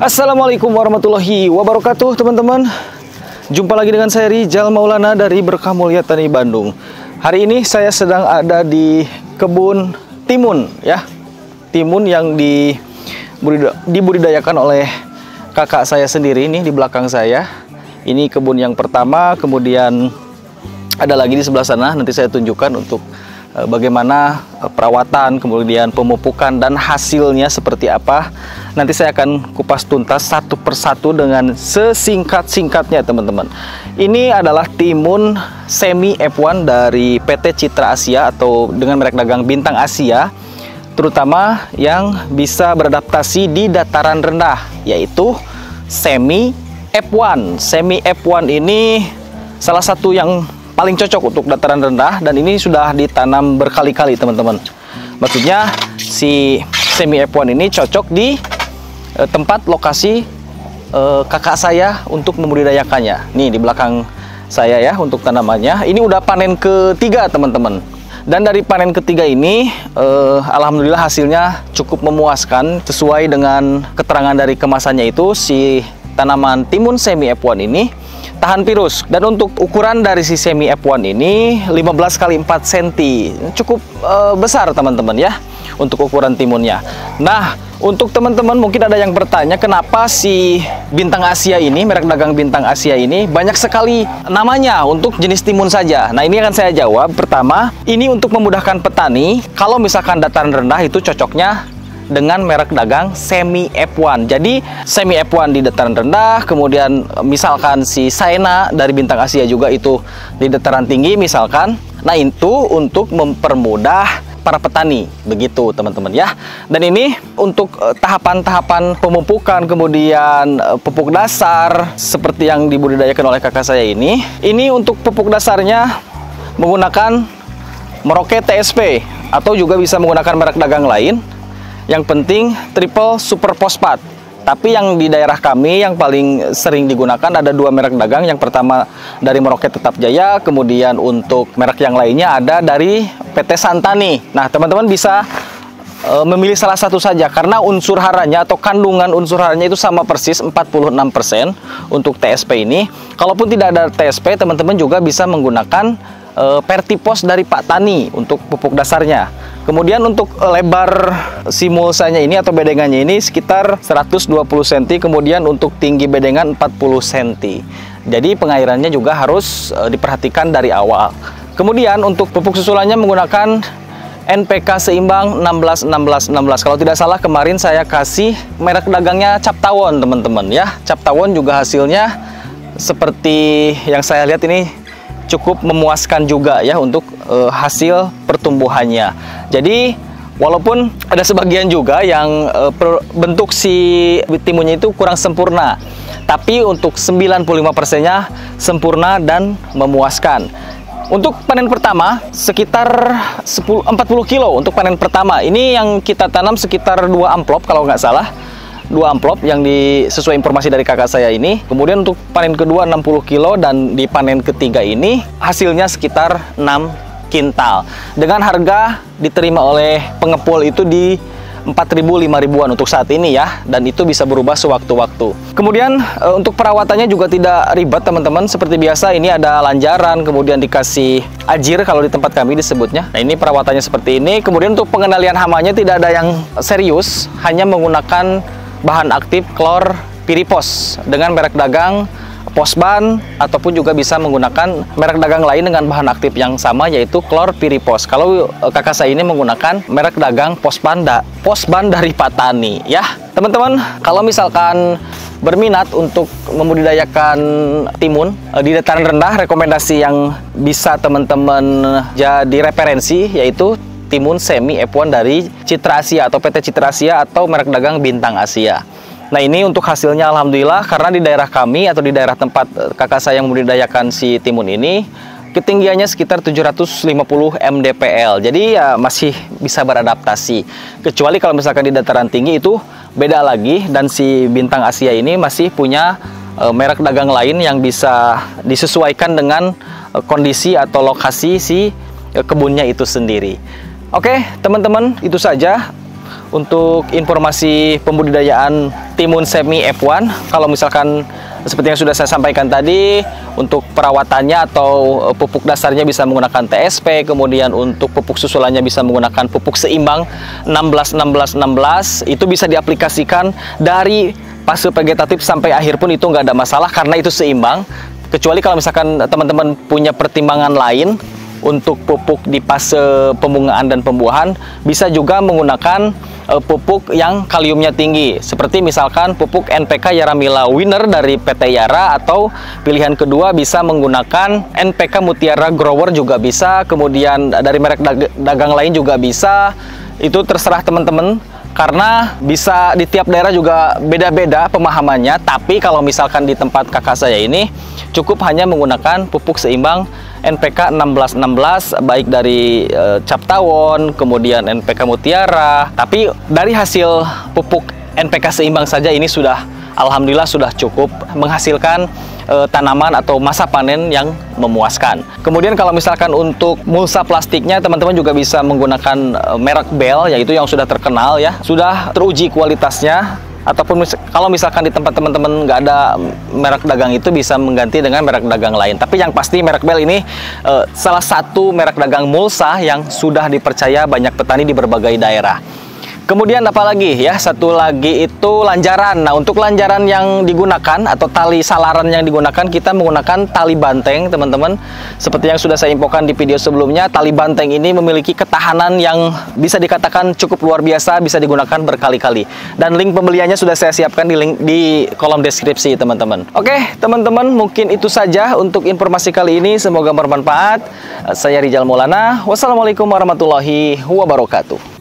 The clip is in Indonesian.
Assalamualaikum warahmatullahi wabarakatuh, teman-teman. Jumpa lagi dengan saya Rizal Maulana dari Berkah Mulia Tani Bandung. Hari ini saya sedang ada di kebun timun, ya. Timun yang dibudidayakan oleh kakak saya sendiri ini di belakang saya. Ini kebun yang pertama, kemudian ada lagi di sebelah sana. Nanti saya tunjukkan untuk bagaimana perawatan, kemudian pemupukan dan hasilnya seperti apa. Nanti saya akan kupas tuntas satu persatu dengan sesingkat-singkatnya, teman-teman. Ini adalah timun semi F1 dari PT Citra Asia atau dengan merek dagang Bintang Asia, terutama yang bisa beradaptasi di dataran rendah, yaitu semi F1. Semi F1 ini salah satu yang paling cocok untuk dataran rendah, dan ini sudah ditanam berkali-kali, teman-teman. Maksudnya si semi F1 ini cocok di tempat lokasi kakak saya untuk membudidayakannya. Nih di belakang saya ya untuk tanamannya. Ini udah panen ketiga, teman-teman. Dan dari panen ketiga ini alhamdulillah hasilnya cukup memuaskan. Sesuai dengan keterangan dari kemasannya itu, si tanaman timun semi F1 ini tahan virus. Dan untuk ukuran dari si semi F1 ini 15 x 4 cm. Cukup besar, teman-teman ya, untuk ukuran timunnya. Nah, untuk teman-teman mungkin ada yang bertanya, kenapa si Bintang Asia ini, merek dagang Bintang Asia ini banyak sekali namanya untuk jenis timun saja. Nah, ini akan saya jawab. Pertama, ini untuk memudahkan petani. Kalau misalkan dataran rendah itu cocoknya dengan merek dagang semi F1. Jadi semi F1 di dataran rendah, kemudian misalkan si Saena dari Bintang Asia juga itu di dataran tinggi misalkan. Nah, itu untuk mempermudah para petani, begitu teman-teman ya. Dan ini untuk tahapan-tahapan pemupukan, kemudian pupuk dasar seperti yang dibudidayakan oleh kakak saya ini. Ini untuk pupuk dasarnya menggunakan Merauke TSP atau juga bisa menggunakan merek dagang lain. Yang penting triple super fosfat. Tapi yang di daerah kami yang paling sering digunakan ada dua merek dagang. Yang pertama dari Merauke Tetap Jaya, kemudian untuk merek yang lainnya ada dari PT Santani. Nah, teman-teman bisa memilih salah satu saja karena unsur haranya atau kandungan unsur haranya itu sama persis 46% untuk TSP ini. Kalaupun tidak ada TSP, teman-teman juga bisa menggunakan Pertipos dari Pak Tani untuk pupuk dasarnya. Kemudian untuk lebar si mulsanya ini atau bedengannya ini sekitar 120 cm, kemudian untuk tinggi bedengan 40 cm. Jadi pengairannya juga harus diperhatikan dari awal. Kemudian untuk pupuk susulannya menggunakan NPK seimbang 16-16-16. Kalau tidak salah kemarin saya kasih merek dagangnya Cap Tawon, teman-teman ya. Cap Tawon juga hasilnya seperti yang saya lihat ini cukup memuaskan juga ya untuk hasil pertumbuhannya. Jadi walaupun ada sebagian juga yang bentuk si timunnya itu kurang sempurna, tapi untuk 95%-nya sempurna dan memuaskan. Untuk panen pertama sekitar 40 kilo untuk panen pertama. Ini yang kita tanam sekitar 2 amplop kalau nggak salah. 2 amplop yang sesuai informasi dari kakak saya ini. Kemudian untuk panen kedua 60 kilo dan di panen ketiga ini hasilnya sekitar 6 kintal. Dengan harga diterima oleh pengepul itu di 4.000-5.000-an untuk saat ini ya, dan itu bisa berubah sewaktu-waktu. Kemudian untuk perawatannya juga tidak ribet, teman-teman. Seperti biasa ini ada lanjaran, kemudian dikasih ajir kalau di tempat kami disebutnya. Nah, ini perawatannya seperti ini. Kemudian untuk pengendalian hamanya tidak ada yang serius, hanya menggunakan bahan aktif klorpirifos dengan merek dagang Posban, ataupun juga bisa menggunakan merek dagang lain dengan bahan aktif yang sama yaitu klorpirifos. Kalau kakak saya ini menggunakan merek dagang Posban dari Pak Tani ya. Teman-teman, kalau misalkan berminat untuk membudidayakan timun di dataran rendah, rekomendasi yang bisa teman-teman jadi referensi yaitu timun semi F1 dari Citra Asia atau PT Citra Asia atau merek dagang Bintang Asia. Nah, ini untuk hasilnya alhamdulillah, karena di daerah kami atau di daerah tempat kakak saya yang membudidayakan si timun ini ketinggiannya sekitar 750 mdpl. Jadi ya masih bisa beradaptasi. Kecuali kalau misalkan di dataran tinggi itu beda lagi, dan si Bintang Asia ini masih punya merek dagang lain yang bisa disesuaikan dengan kondisi atau lokasi si kebunnya itu sendiri. Oke, teman-teman, itu saja untuk informasi pembudidayaan timun semi F1. Kalau misalkan seperti yang sudah saya sampaikan tadi, untuk perawatannya atau pupuk dasarnya bisa menggunakan TSP, kemudian untuk pupuk susulannya bisa menggunakan pupuk seimbang 16-16-16. Itu bisa diaplikasikan dari fase vegetatif sampai akhir pun itu nggak ada masalah karena itu seimbang. Kecuali kalau misalkan teman-teman punya pertimbangan lain untuk pupuk di fase pembungaan dan pembuahan, bisa juga menggunakan pupuk yang kaliumnya tinggi, seperti misalkan pupuk NPK Yaramila Winner dari PT Yara, atau pilihan kedua bisa menggunakan NPK Mutiara Grower juga bisa, kemudian dari merek dagang lain juga bisa. Itu terserah teman-teman, karena bisa di tiap daerah juga beda-beda pemahamannya. Tapi kalau misalkan di tempat kakak saya ini cukup hanya menggunakan pupuk seimbang NPK 16-16, baik dari Cap Tawon, kemudian NPK Mutiara. Tapi dari hasil pupuk NPK seimbang saja ini sudah, alhamdulillah sudah cukup menghasilkan tanaman atau masa panen yang memuaskan. Kemudian kalau misalkan untuk mulsa plastiknya, teman-teman juga bisa menggunakan merek Bell, yaitu yang sudah terkenal ya, sudah teruji kualitasnya. Ataupun kalau misalkan di tempat teman-teman nggak ada merek dagang, itu bisa mengganti dengan merek dagang lain. Tapi yang pasti merek Bell ini salah satu merek dagang mulsa yang sudah dipercaya banyak petani di berbagai daerah. Kemudian apalagi ya, satu lagi itu lanjaran. Nah, untuk lanjaran yang digunakan atau tali salaran yang digunakan, kita menggunakan tali banteng, teman-teman. Seperti yang sudah saya infokan di video sebelumnya, tali banteng ini memiliki ketahanan yang bisa dikatakan cukup luar biasa, bisa digunakan berkali-kali. Dan link pembeliannya sudah saya siapkan di kolom deskripsi, teman-teman. Oke, teman-teman, mungkin itu saja untuk informasi kali ini. Semoga bermanfaat. Saya Rizal Maulana. Wassalamualaikum warahmatullahi wabarakatuh.